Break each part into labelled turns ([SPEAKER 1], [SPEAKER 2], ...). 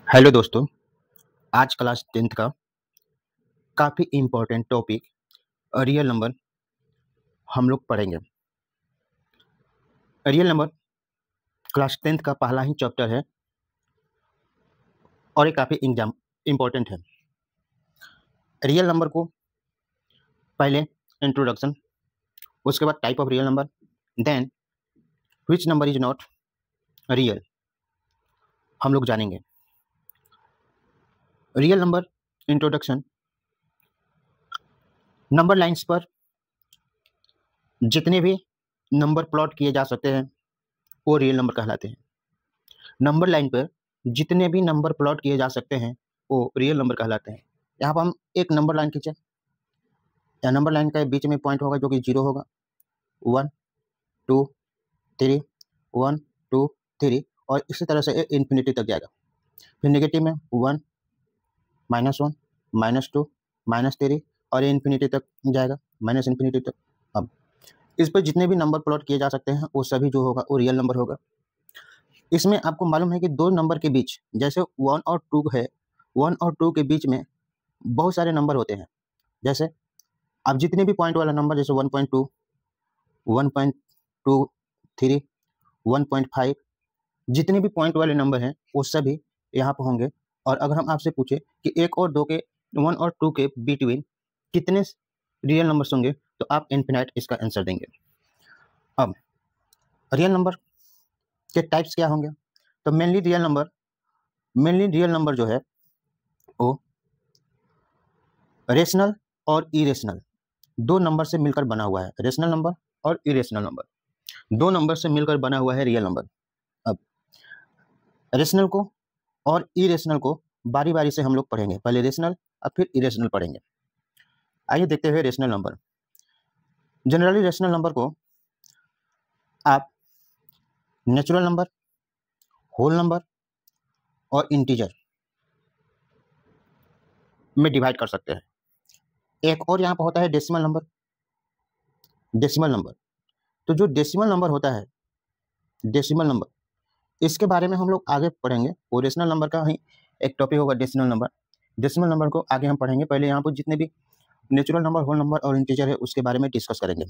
[SPEAKER 1] Hello दोस्तों, आज class 10th का काफ़ी इम्पोर्टेंट टॉपिक रियल नंबर हम लोग पढ़ेंगे। रियल नंबर क्लास 10th का पहला ही चैप्टर है और ये काफ़ी इम्पोर्टेंट है। रियल नंबर को पहले इंट्रोडक्शन, उसके बाद type of real number, then which number is not real हम लोग जानेंगे। Real number introduction, number lines पर जितने भी नंबर प्लॉट किए जा सकते हैं वो रियल नंबर कहलाते हैं। नंबर लाइन पर जितने भी नंबर प्लॉट किए जा सकते हैं वो रियल नंबर कहलाते हैं। यहाँ पर हम एक नंबर लाइन खींचे, या नंबर लाइन का बीच में पॉइंट होगा जो कि 0 होगा, 1 2 3 1 2 3 और इसी तरह से इन्फिनिटी तक जाएगा। फिर नेगेटिव में 1 -1 -2 -3 और ये इन्फिनिटी तक जाएगा, माइनस इन्फिनिटी तक। अब इस पर जितने भी नंबर प्लॉट किए जा सकते हैं वो सभी जो होगा वो रियल नंबर होगा। इसमें आपको मालूम है कि दो नंबर के बीच, जैसे 1 और 2 है, 1 और 2 के बीच में बहुत सारे नंबर होते हैं। जैसे अब जितने भी पॉइंट वाला नंबर, जैसे 1.2 1.23 1.5, जितने भी पॉइंट वाले नंबर हैं वो सभी यहाँ पर होंगे। और अगर हम आपसे पूछे कि 1 और 2 के, 1 और 2 के बिटवीन कितने रियल नंबर्स होंगे तो आप इन्फिनाइट इसका आंसर देंगे। अब रियल नंबर के टाइप्स क्या होंगे? तो मेनली रियल नंबर जो है वो रेशनल और इरेशनल दो नंबर से मिलकर बना हुआ है। रेशनल नंबर और इरेशनल नंबर दो नंबर से मिलकर बना हुआ है रियल नंबर। अब रेशनल को और इरेशनल को बारी बारी से हम लोग पढ़ेंगे, पहले रेशनल और फिर इरेशनल पढ़ेंगे। आइए देखते हुए rational number. Generally rational number को आप नेचुरल नंबर, होल नंबर और इंटीजर में डिवाइड कर सकते हैं। एक और यहाँ पर होता है डेसिमल नंबर। डेसिमल नंबर, तो जो डेसिमल नंबर होता है, डेसिमल नंबर, इसके बारे में हम लोग आगे पढ़ेंगे। वो रेशनल नंबर का ही एक टॉपिक होगा डेसिमल नंबर। डेसिमल नंबर को आगे हम पढ़ेंगे। पहले यहाँ पर जितने भी नेचुरल नंबर, होल नंबर और इंटीजर है उसके बारे में डिस्कस करेंगे।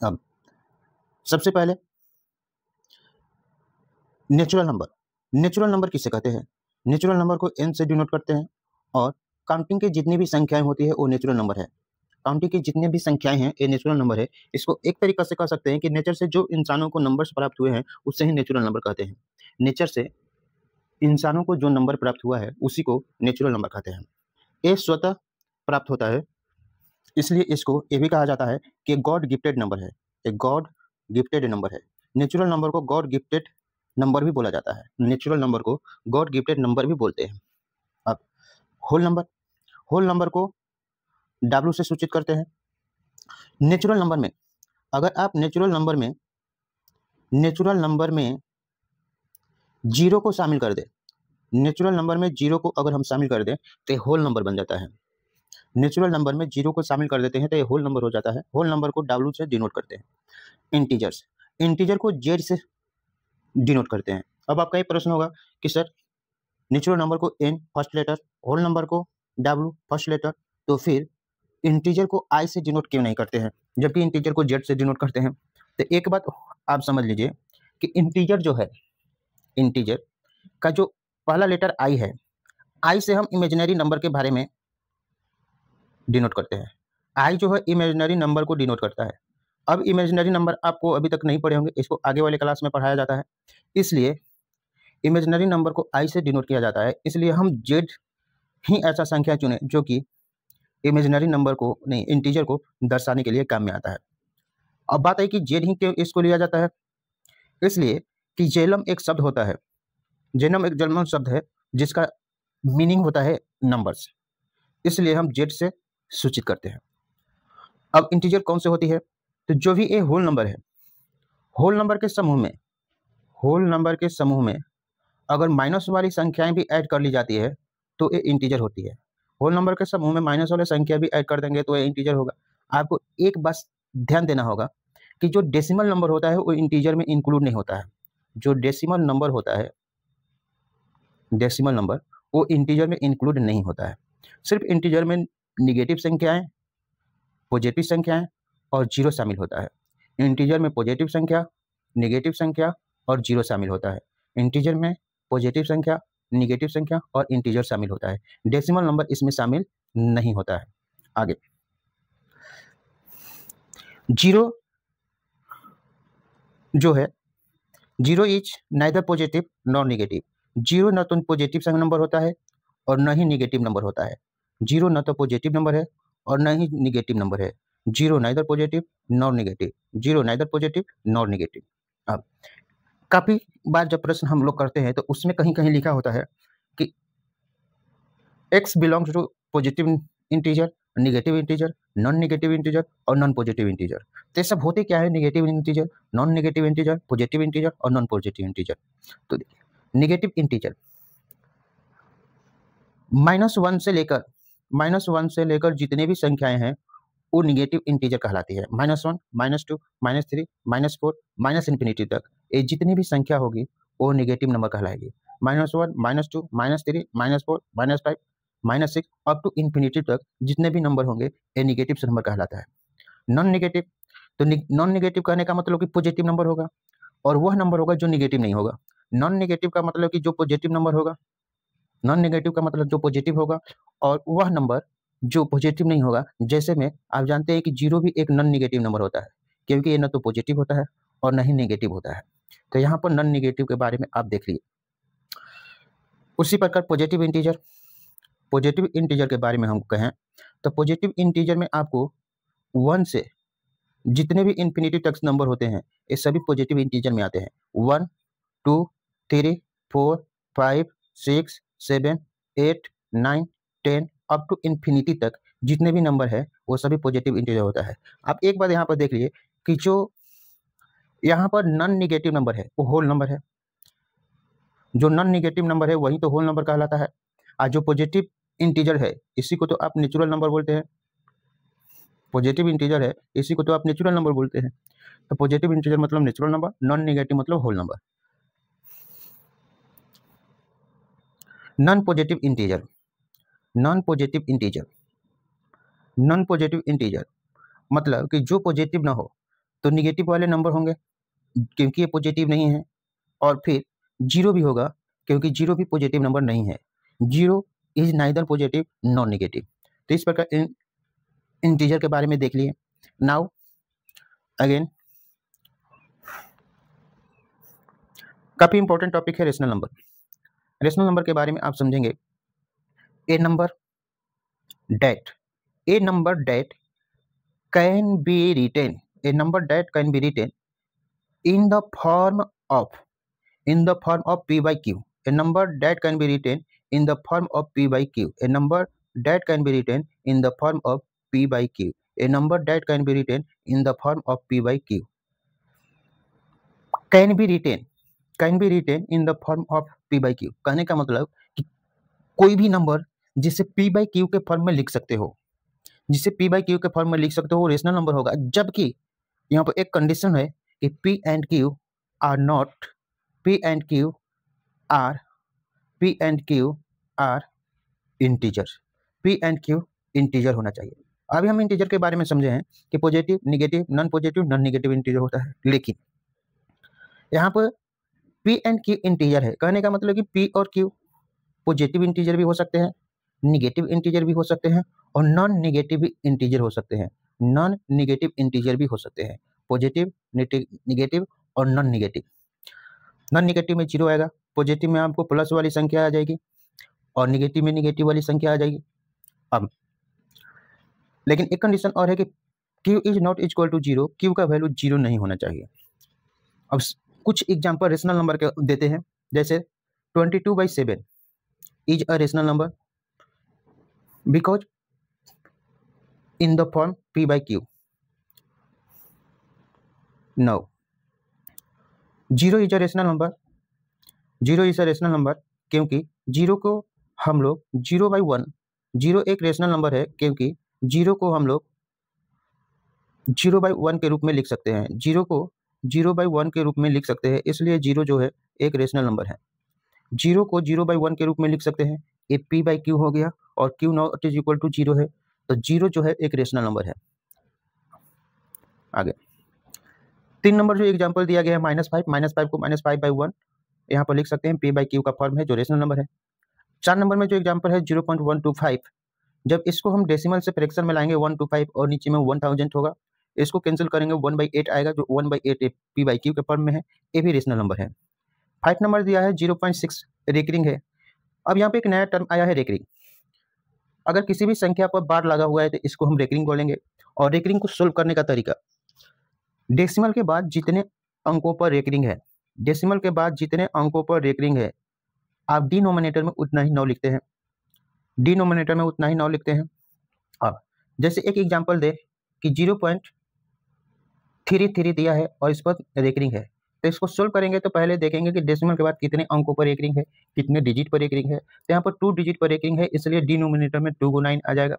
[SPEAKER 1] अब सबसे पहले नेचुरल नंबर। नेचुरल नंबर किसे कहते हैं? नेचुरल नंबर को n से डिनोट करते हैं और काउंटिंग की जितनी भी संख्याएं होती है वो नेचुरल नंबर है। काउंटिंग की जितनी भी संख्याएं हैं ये नेचुरल नंबर है। इसको एक तरीका से कह सकते हैं कि नेचर से जो इंसानों को नंबर्स प्राप्त हुए हैं उससे ही नेचुरल नंबर कहते हैं। नेचर से इंसानों को जो नंबर प्राप्त हुआ है उसी को नेचुरल नंबर कहते हैं। ये स्वतः प्राप्त होता है, इसलिए इसको ये भी कहा जाता है कि गॉड गिफ्टेड नंबर है। एक गॉड गिफ्टेड नंबर है। नेचुरल नंबर को गॉड गिफ्टेड नंबर भी बोला जाता है। नेचुरल नंबर को गॉड गिफ्टेड नंबर भी बोलते हैं। अब होल नंबर, होल नंबर को W से सूचित करते हैं। नेचुरल नंबर में अगर आप नेचुरल नंबर में जीरो को शामिल कर दें, नेचुरल नंबर में जीरो को अगर हम शामिल कर दें तो होल नंबर बन जाता है। नेचुरल नंबर में जीरो को शामिल कर देते हैं तो ये होल नंबर हो जाता है। होल नंबर को W से डिनोट करते हैं। इंटीजर्स, इंटीजर को Z से डिनोट करते हैं। अब आपका ये प्रश्न होगा कि सर नेचुरल नंबर को N first letter, whole number को W फर्स्ट लेटर, तो फिर इंटीजर को I से डिनोट क्यों नहीं करते हैं जबकि इंटीजर को Z से डिनोट करते हैं? तो एक बात आप समझ लीजिए कि इंटीजर जो है, इंटीजर का जो पहला लेटर I है, I से हम इमेजिनरी नंबर के बारे में डिनोट करते हैं। I जो है इमेजिनरी नंबर को डिनोट करता है। अब इमेजिनरी नंबर आपको अभी तक नहीं पढ़े होंगे, इसको आगे वाले क्लास में पढ़ाया जाता है। इसलिए इमेजिनरी नंबर को I से डिनोट किया जाता है, इसलिए हम Z ही ऐसा संख्या चुने जो कि इमेजिनरी नंबर को नहीं, इंटीजर को दर्शाने के लिए काम में आता है। अब बात है कि Z ही क्यों इसको लिया जाता है? इसलिए कि जेलम एक शब्द होता है, जेनम एक जर्मन शब्द है जिसका मीनिंग होता है नंबर्स, इसलिए हम Z से सूचित करते हैं। अब इंटीजर कौन से होती है? तो जो भी ये होल नंबर है, होल नंबर के समूह में अगर माइनस वाली संख्याएं भी ऐड कर ली जाती है तो ये इंटीजर होती है। होल नंबर के समूह में माइनस वाले संख्या भी ऐड कर देंगे तो ये इंटीजर होगा। आपको एक बात ध्यान देना होगा कि जो डेसिमल नंबर होता है वो इंटीजर में इंक्लूड नहीं होता है। जो डेसिमल नंबर होता है डेसिमल नंबर वो इंटीजर में इंक्लूड नहीं होता है। सिर्फ इंटीजर में निगेटिव संख्याएं, पॉजिटिव संख्याएं और जीरो शामिल होता है। इंटीजर में पॉजिटिव संख्या, निगेटिव संख्या और जीरो शामिल होता है। इंटीजर में पॉजिटिव संख्या, निगेटिव संख्या और इंटीजर शामिल होता है। डेसिमल नंबर इसमें शामिल नहीं होता है। आगे जीरो जो है, zero is neither positive nor negative. Zero न तो पॉजिटिव संख्या नंबर होता है और न ही नेगेटिव नंबर होता है। जीरो न तो पॉजिटिव नंबर है और न ही नेगेटिव नंबर है। Zero neither positive nor negative, zero neither positive nor negative. अब काफी बार जब प्रश्न हम लोग करते हैं तो उसमें कहीं कहीं लिखा होता है कि x belongs to positive integer, negative integer, non negative integer और नॉन पॉजिटिव इंटीजर। तो ये सब होते क्या है? Negative integer, non negative integer, positive integer और नॉन पॉजिटिव इंटीजर। तो नेगेटिव इंटीजर -1 से लेकर जितने भी संख्याएं हैं वो नेगेटिव इंटीजर कहलाती है। -1, -2, -3, -4, माइनस इन्फिनिटी तक ये जितनी भी संख्या होगी वो नेगेटिव नंबर कहलाएगी। -1, -2, -3, -4, -5, -6 अप टू इन्फिनिटी तक जितने भी नंबर होंगे ये नेगेटिव नंबर कहलाता है। नॉन नेगेटिव, तो नॉन नेगेटिव कहने का मतलब कि पॉजिटिव नंबर होगा और वह नंबर होगा जो नेगेटिव नहीं होगा। नॉन नेगेटिव का मतलब कि जो पॉजिटिव नंबर होगा, नॉन नेगेटिव का मतलब जो पॉजिटिव होगा और वह नंबर जो पॉजिटिव नहीं होगा। जैसे में आप जानते हैं कि जीरो भी एक नॉन नेगेटिव नंबर होता है क्योंकि ये न तो पॉजिटिव होता है और न ही नेगेटिव होता है। तो यहाँ पर नॉन नेगेटिव के बारे में आप देख लीजिए। उसी प्रकार पॉजिटिव इंटीजर के बारे में हम कहें तो पॉजिटिव इंटीजर में आपको 1 से जितने भी इन्फिनिटी तक नंबर होते हैं ये सभी पॉजिटिव इंटीजर में आते हैं। 1, 2, 3, 4, 5, 6, 7, 8, 9, 10 अप टू इन्फिनिटी तक जितने भी नंबर है वो सभी पॉजिटिव इंटीजर होता है। आप एक बार यहाँ पर देख लीजिए कि जो यहाँ पर नॉन नेगेटिव नंबर है वो होल नंबर है। जो नॉन नेगेटिव नंबर है वही तो होल नंबर कहलाता है। और जो पॉजिटिव इंटीजर है इसी को तो आप नेचुरल नंबर बोलते हैं। पॉजिटिव इंटीजर है इसी को तो आप नेचुरल नंबर बोलते हैं। तो पॉजिटिव इंटीजर मतलब नेचुरल नंबर, नॉन नेगेटिव मतलब whole number. Non positive integer, non positive integer, non positive integer मतलब कि जो पॉजिटिव ना हो तो निगेटिव वाले नंबर होंगे क्योंकि ये पॉजिटिव नहीं है, और फिर जीरो भी होगा क्योंकि जीरो भी पॉजिटिव नंबर नहीं है। Zero is neither positive non negative. तो इस प्रकार इंटीजर के बारे में देख लिए। नाउ अगेन काफी इंपॉर्टेंट टॉपिक है रेशनल नंबर। रेशनल नंबर के बारे में आप समझेंगे। A number that, a number that can be written, a number that can be written in the form of p by q. A number that can be written in the form of p by q. A number that can be written in the form of p by q. A number that can be written in the form of p by q. Can be written in the form of p by q कहने का मतलब कि कोई भी number जिसे p by q के form में लिख सकते हो, जिसे p by q के फॉर्म में लिख सकते हो वो रेशनल नंबर होगा। जबकि यहाँ पर एक कंडीशन है कि p and q are integer, p and q integer होना चाहिए। अभी हम इंटीजर के बारे में समझे हैं कि positive, negative, non positive, non negative integer होता है। लेकिन यहाँ पर p and q इंटीजर है कहने का मतलब कि p और q पॉजिटिव इंटीजर भी हो सकते हैं, नेगेटिव इंटीजर भी हो सकते हैं और नॉन नेगेटिव इंटीजर हो सकते हैं। नॉन नेगेटिव इंटीजर भी हो सकते हैं, पॉजिटिव, नेगेटिव और नॉन नेगेटिव। नॉन नेगेटिव में जीरो आएगा, पॉजिटिव में आपको प्लस वाली संख्या आ जाएगी और नेगेटिव में नेगेटिव वाली संख्या आ जाएगी। अब लेकिन एक कंडीशन और है कि q is not equal to zero, q का वैल्यू जीरो नहीं होना चाहिए। अब कुछ एग्जांपल रेशनल नंबर के देते हैं, जैसे 22/7 is a rational number because in the form p by q। No, zero is a rational number, zero is a rational number क्योंकि जीरो को हम लोग 0/1, जीरो एक रेशनल नंबर है क्योंकि जीरो को हम लोग 0/1 के रूप में लिख सकते हैं, जीरो को 0/1 के रूप में लिख सकते हैं, इसलिए जीरो जो है एक रेशनल नंबर है। जीरो को 0/1 के रूप में लिख सकते हैं, ए पी बाई क्यू हो गया, और Q naught is equal to 0 है, तो 0 जो है एक रेशनल नंबर है। आगे 3 नंबर जो एग्जाम्पल दिया गया है -5 को -5/1 यहाँ पर लिख सकते हैं, पी बाई क्यू का फॉर्म है जो रेशनल नंबर है। 4 नंबर में जो एग्जाम्पल है 0.125, जब इसको हम डेसिमल से फ्रैक्शन में लाएंगे 125 और नीचे में 1000 होगा, इसको कैंसिल करेंगे 1/8 आएगा, जो 1/8 पी बाई क्यू के फॉर्म में है, ये भी रेशनल नंबर है। 5 नंबर दिया है 0.6 रेकरिंग है। अब यहाँ पे एक नया टर्म आया है रेकरिंग। अगर किसी भी संख्या पर बार लगा हुआ है तो इसको हम रेकरिंग बोलेंगे। और रेकरिंग को सोल्व करने का तरीका, डेसिमल के बाद जितने अंकों पर रेकरिंग है, डेसिमल के बाद जितने अंकों पर रेकरिंग है, आप डिनोमिनेटर में उतना ही 9 लिखते हैं, डिनोमिनेटर में उतना ही 9 लिखते हैं। अब जैसे एक एग्जांपल दे कि 0.33 दिया है और इस पर रेकरिंग है, तो इसको सोल्व करेंगे तो पहले देखेंगे कि डेसिमल के बाद कितने अंकों पर रेकरिंग है, कितने डिजिट पर रेकरिंग है। तो यहाँ पर 2 डिजिट पर रेकरिंग है, इसलिए डिनोमिनेटर में 2 × 9 आ जाएगा।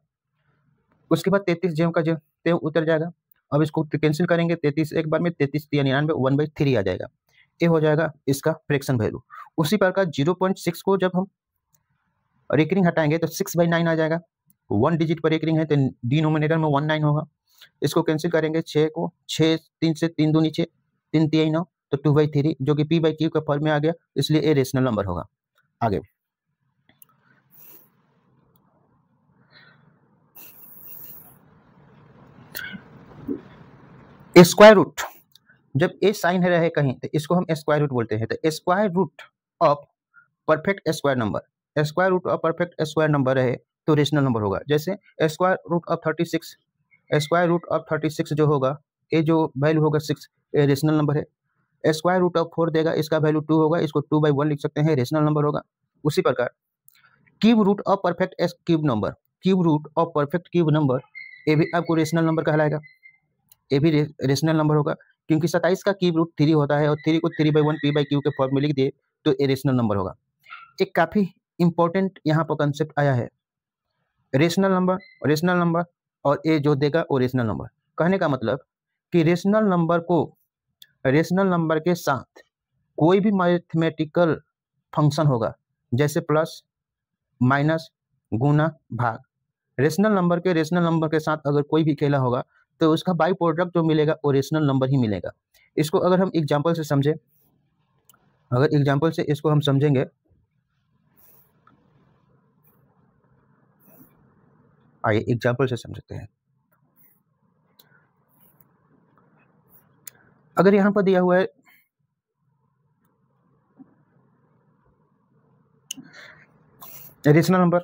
[SPEAKER 1] उसके बाद 33 ज्यों का ज्यों त्यों उतर जाएगा। अब इसको कैंसिल करेंगे, 33 एक बार में 33 × 99 1/3 आ जाएगा। ये हो जाएगा इसका फ्रैक्शन वैल्यू। उसी प्रकार 0.6 को जब हम रेकरिंग हटाएंगे तो 6/9 आ जाएगा। 1 डिजिट पर रेकरिंग है तो डिनोमिनेटर में 19 होगा। इसको कैंसिल करेंगे, 6 को 6 3 से 3 दूनी 6, 3 3 9, तो 2/3 जो कि पी बाई क्यू का फॉर्म में आ गया, इसलिए ये रेशनल नंबर होगा। आगे स्क्वायर रूट, जब ए साइन रहे कहीं तो इसको हम स्क्वायर रूट बोलते हैं। तो square root of perfect square number, square root of perfect square number रहे तो रेशनल नंबर होगा। जैसे square root of 36, square root of 36 जो होगा, ये जो वैल्यू होगा 6, ये रेशनल नंबर है। स्क्वायर रूट ऑफ 4 देगा, इसका वैल्यू 2 होगा, इसको 2/1 लिख सकते हैं, रेशनल नंबर होगा। उसी प्रकार cube root of perfect S cube number, cube root of perfect cube number, ये भी आपको रेशनल नंबर कहलाएगा, ये भी रेशनल नंबर होगा, क्योंकि 27 का क्यूब रूट 3 होता है और 3 को 3/1 पी बाई क्यू के फॉर्म में लिख दिए तो ये रेशनल नंबर होगा। एक काफी इंपॉर्टेंट यहाँ पर कंसेप्ट आया है, रेशनल नंबर और ये जो देगा वो रेशनल नंबर। कहने का मतलब कि रेशनल नंबर को, रेशनल नंबर के साथ कोई भी मैथमेटिकल फंक्शन होगा, जैसे प्लस माइनस गुना भाग, रेशनल नंबर के साथ अगर कोई भी खेला होगा तो उसका बाई प्रोडक्ट जो मिलेगा वो रेशनल नंबर ही मिलेगा। इसको अगर हम एग्जांपल से समझें, अगर एग्जांपल से इसको हम समझेंगे, आइए एग्जांपल से समझते हैं। अगर यहाँ पर दिया हुआ है रेशनल नंबर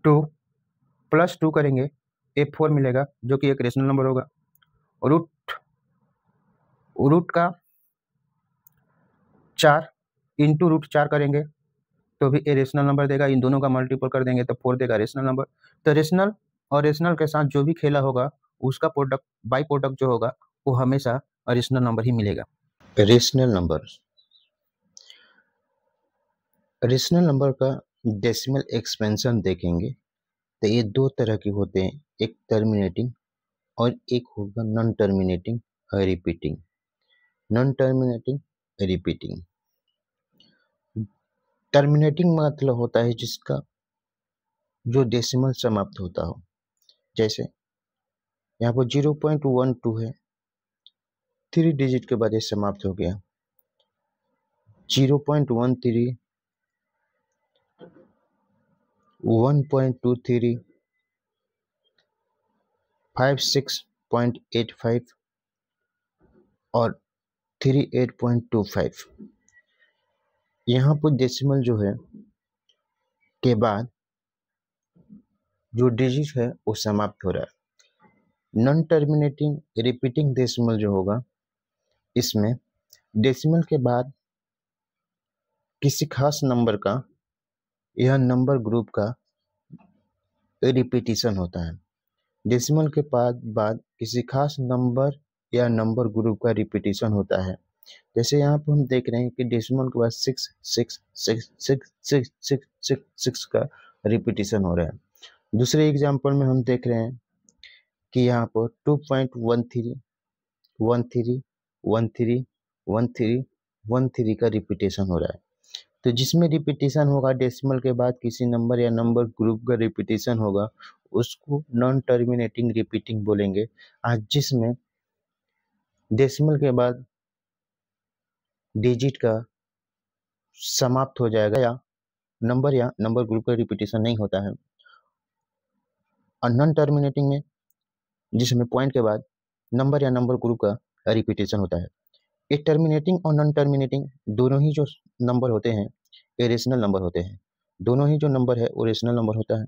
[SPEAKER 1] 2 + 2 करेंगे, ए 4 मिलेगा जो कि एक रेशनल नंबर होगा। रूट का 4 इंटू रूट 4 करेंगे तो भी ए रेशनल नंबर देगा, इन दोनों का मल्टीपल कर देंगे तो 4 देगा रेशनल नंबर। तो रेशनल और रेशनल के साथ जो भी खेला होगा उसका प्रोडक्ट, बाई प्रोडक्ट जो होगा वो हमेशा रेशनल नंबर ही मिलेगा। रेशनल नंबर, रेशनल नंबर का डेसिमल एक्सपेंशन देखेंगे तो ये 2 तरह के होते हैं, एक टर्मिनेटिंग और एक होगा non terminating repeating. Non terminating repeating, terminating मतलब होता है जिसका जो डेसिमल समाप्त होता हो, जैसे यहाँ पर 0.12 है, 3 डिजिट के बाद ये समाप्त हो गया। 0.13, 1.23, 56.85 और 38.25। यहाँ पर डेसिमल जो है के बाद जो डिजिट है वो समाप्त हो रहा है। नॉन टर्मिनेटिंग रिपीटिंग डेसिमल जो होगा, इसमें डेसिमल के बाद किसी खास नंबर का यह नंबर ग्रुप का रिपीटिशन होता है। डेसिमल के बाद किसी खास नंबर या नंबर ग्रुप का रिपीटिशन होता है। जैसे यहाँ पर हम देख रहे हैं कि डेसिमल के बाद 6 6 6 6 6 6 6 6 का रिपीटिशन हो रहा है। दूसरे एग्जाम्पल में हम देख रहे हैं कि यहाँ पर 2.13 13 13 13 13 का रिपीटेशन हो रहा है। तो जिसमें रिपीटिशन होगा डेसिमल के बाद किसी नंबर या नंबर ग्रुप का रिपीटिशन होगा उसको नॉन टर्मिनेटिंग रिपीटिंग बोलेंगे। आज जिसमें डेसिमल के बाद डिजिट का समाप्त हो जाएगा या नंबर ग्रुप का रिपीटिशन नहीं होता है, और नॉन टर्मिनेटिंग में जिसमें पॉइंट के बाद नंबर या नंबर ग्रुप का रिपीटिशन होता है। ये टर्मिनेटिंग और नॉन टर्मिनेटिंग दोनों ही जो नंबर होते हैं ये रेशनल नंबर होते हैं। दोनों ही जो नंबर है वो रेशनल नंबर होता है।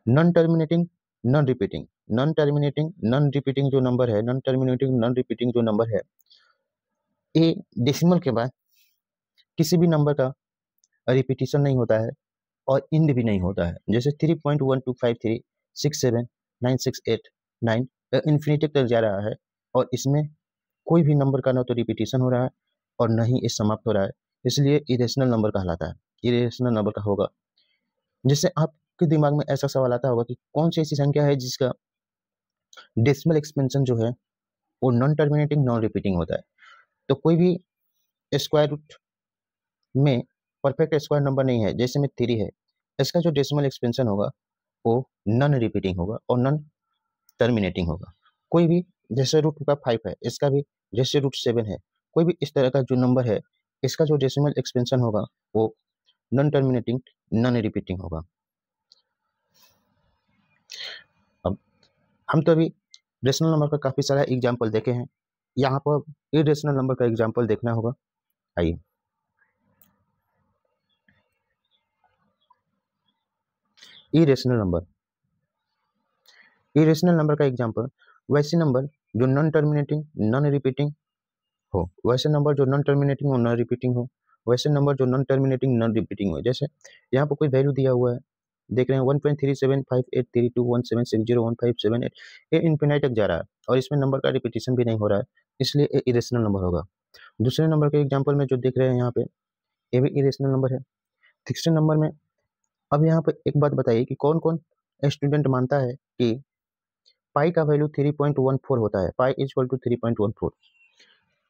[SPEAKER 1] Non terminating non repeating, non terminating non repeating जो नंबर है, नॉन टर्मिनेटिंग नॉन रिपीटिंग जो नंबर है, ये डेसिमल के बाद किसी भी नंबर का रिपीटिशन नहीं होता है और इंड भी नहीं होता है। जैसे 3.1253679689 इन्फिनिटी तक जा रहा है और इसमें कोई भी नंबर का ना तो रिपीटिशन हो रहा है और न ही ये समाप्त हो रहा है, इसलिए इरेशनल नंबर कहलाता है। इरेशनल नंबर का होगा। जिससे आपके दिमाग में ऐसा सवाल आता होगा कि कौन सी ऐसी संख्या है जिसका डेसिमल एक्सपेंशन जो है वो नॉन टर्मिनेटिंग नॉन रिपीटिंग होता है। तो कोई भी स्क्वायर रूट में परफेक्ट स्क्वायर नंबर नहीं है, जैसे में 3 है, इसका जो डेसिमल एक्सपेंशन होगा वो नॉन रिपीटिंग होगा और नॉन टर्मिनेटिंग होगा। कोई भी जैसे रूट का 5 है, इसका भी जैसे रूट 7 है, कोई भी इस तरह का जो नंबर है इसका जो डेसिमल एक्सपेंशन होगा वो नॉन टर्मिनेटिंग नॉन रिपीटिंग होगा। अब हम तो अभी रेशनल नंबर का काफी सारा एग्जाम्पल देखे हैं, यहाँ पर इरेशनल नंबर का एग्जाम्पल देखना होगा। आइए, इरेशनल नंबर का एग्जाम्पल वैसे नंबर जो नॉन टर्मिनेटिंग नॉन रिपीटिंग हो, वैसे नंबर जो नॉन टर्मिनेटिंग और नॉन रिपीटिंग हो, वैसे नंबर जो नॉन टर्मिनेटिंग नॉन रिपीटिंग हो। जैसे यहाँ पर कोई वैल्यू दिया हुआ है, देख रहे हैं 1.37583217601578, ये इन्फिनाइट तक जा रहा है और इसमें नंबर का रिपीटिशन भी नहीं हो रहा है, इसलिए ये इरेशनल नंबर होगा। दूसरे नंबर के एग्जाम्पल में जो देख रहे हैं यहाँ पे, ये भी इरेशनल नंबर है। तीसरे नंबर में अब यहाँ पे एक बात बताइए कि कौन कौन स्टूडेंट मानता है कि पाई का वैल्यू 3.14 होता है, पाई इज इक्वल टू 3.14।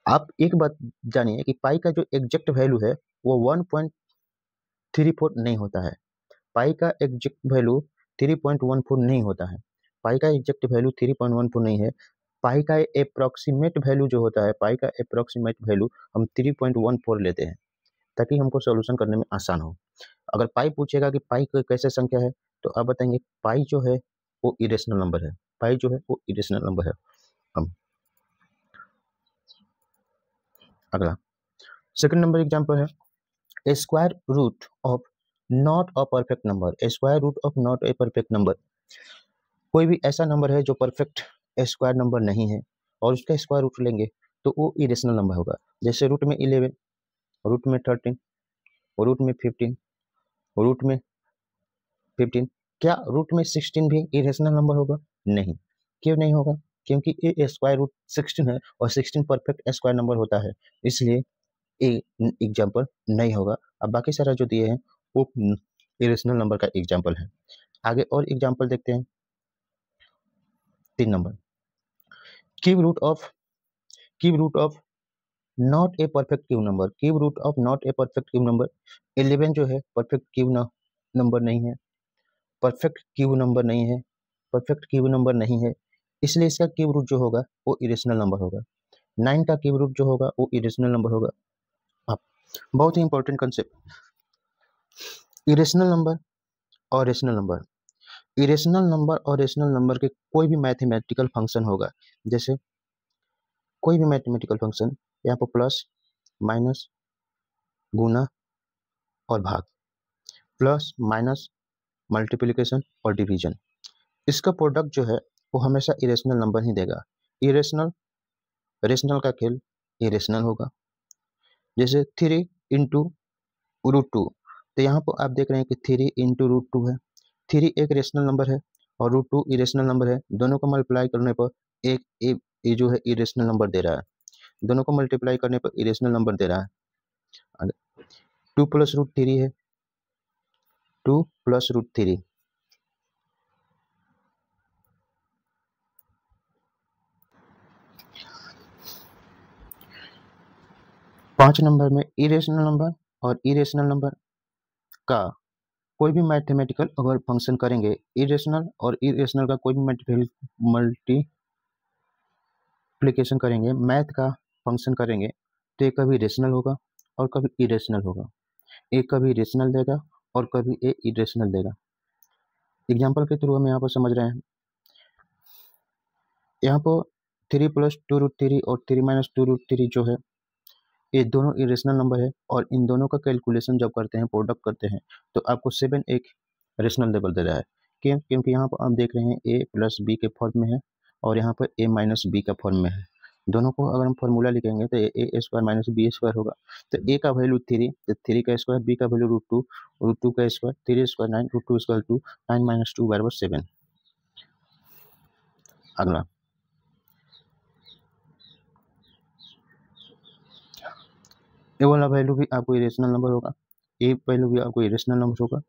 [SPEAKER 1] आप एक बात जानिए कि पाई का जो एग्जैक्ट वैल्यू है वो 1.34 नहीं होता है। पाई का एग्जैक्ट वैल्यू 3.14 नहीं होता है। पाई का एग्जैक्ट वैल्यू 3.14 नहीं है। पाई का अप्रोक्सीमेट वैल्यू जो होता है, पाई का अप्रोक्सीमेट वैल्यू हम 3.14 लेते हैं ताकि हमको सॉल्यूशन करने में आसान हो। अगर पाई पूछेगा कि पाई कैसे संख्या है तो आप बताएंगे पाई जो है वो इरेशनल नंबर है, पाई जो है वो इरेशनल नंबर है। हम अगला सेकंड नंबर एग्जांपल है a square root of not a perfect number. A square root of not a perfect number, कोई भी ऐसा नंबर है जो परफेक्ट स्क्वायर नंबर नहीं है और उसका स्क्वायर रूट लेंगे तो वो इरेशनल नंबर होगा। जैसे रूट में 11, रूट में 13, रूट में 15, रूट में 15, क्या रूट में 16 भी इरेशनल नंबर होगा? नहीं। क्यों नहीं होगा? क्योंकि ए स्क्वायर रूट 16 है और 16 परफेक्ट स्क्वायर नंबर होता है, इसलिए ए एग्जाम्पल नहीं होगा। अब बाकी सारा जो दिए हैं वो इरेशनल नंबर का एग्जाम्पल है। आगे और एग्जाम्पल देखते हैं। 3 number, cube root of not a perfect cube number. Cube root of not a perfect cube number, 11 जो है परफेक्ट क्यूब नंबर नहीं है, परफेक्ट क्यूब नंबर नहीं है, परफेक्ट क्यूब नंबर नहीं है, इसलिए इसका क्यूब रूट जो होगा वो इरेशनल नंबर होगा। 9 का क्यूब रूट जो होगा वो इरेशनल नंबर होगा। अब बहुत ही इंपॉर्टेंट कंसेप्ट, इरेशनल नंबर और रेशनल नंबर। इरेशनल नंबर और रेशनल नंबर के कोई भी मैथमेटिकल फंक्शन होगा, जैसे कोई भी मैथमेटिकल फंक्शन, यहाँ पर प्लस माइनस गुना और भाग, प्लस माइनस मल्टीप्लिकेशन और डिवीजन, इसका प्रोडक्ट जो है वो हमेशा इरेशनल नंबर ही देगा। इरेशनल रेशनल का खेल इरेशनल होगा। जैसे 3 इंटू √2, तो यहाँ पर आप देख रहे हैं कि 3 इंटू √2 है। 3 एक रेशनल नंबर है और √2 इरेशनल नंबर है। दोनों को मल्टीप्लाई करने पर एक ये जो है इरेशनल नंबर दे रहा है, दोनों को मल्टीप्लाई करने पर इरेशनल नंबर दे रहा है। 2 प्लस √3 है, 2 प्लस √3। 5 नंबर में इरेशनल नंबर और इरेशनल नंबर का कोई भी मैथमेटिकल अगर फंक्शन करेंगे, इरेशनल और इरेशनल का कोई भी मल्टीप्लिकेशन करेंगे, मैथ का फंक्शन करेंगे, तो ये कभी रेशनल होगा और कभी इरेशनल होगा। एक कभी रेशनल देगा और कभी ए इरेशनल देगा। एग्जाम्पल के थ्रू हम यहाँ पर समझ रहे हैं। यहाँ पर 3 + 2√3 और 3 - 2√3 जो है, ये दोनों इरेशनल नंबर है और इन दोनों का कैलकुलेशन जब करते हैं, प्रोडक्ट करते हैं, तो आपको 7 एक रेशनल नंबर दे रहा है। क्यों? क्योंकि यहाँ पर आप देख रहे हैं a + b के फॉर्म में है और यहाँ पर a - b का फॉर्म में है। दोनों को अगर हम फॉर्मूला लिखेंगे तो a² - b² होगा। तो a का वैल्यू 3, तो 3 का स्क्वायर, b का वैल्यू √2, √2 का स्क्वायर, 3² 9, √2 = 2, 9 - 2 = 7। अगला ए वाला वैल्यू भी आपको इरेशनल नंबर होगा, ए वैल्यू भी आपको इरेशनल नंबर होगा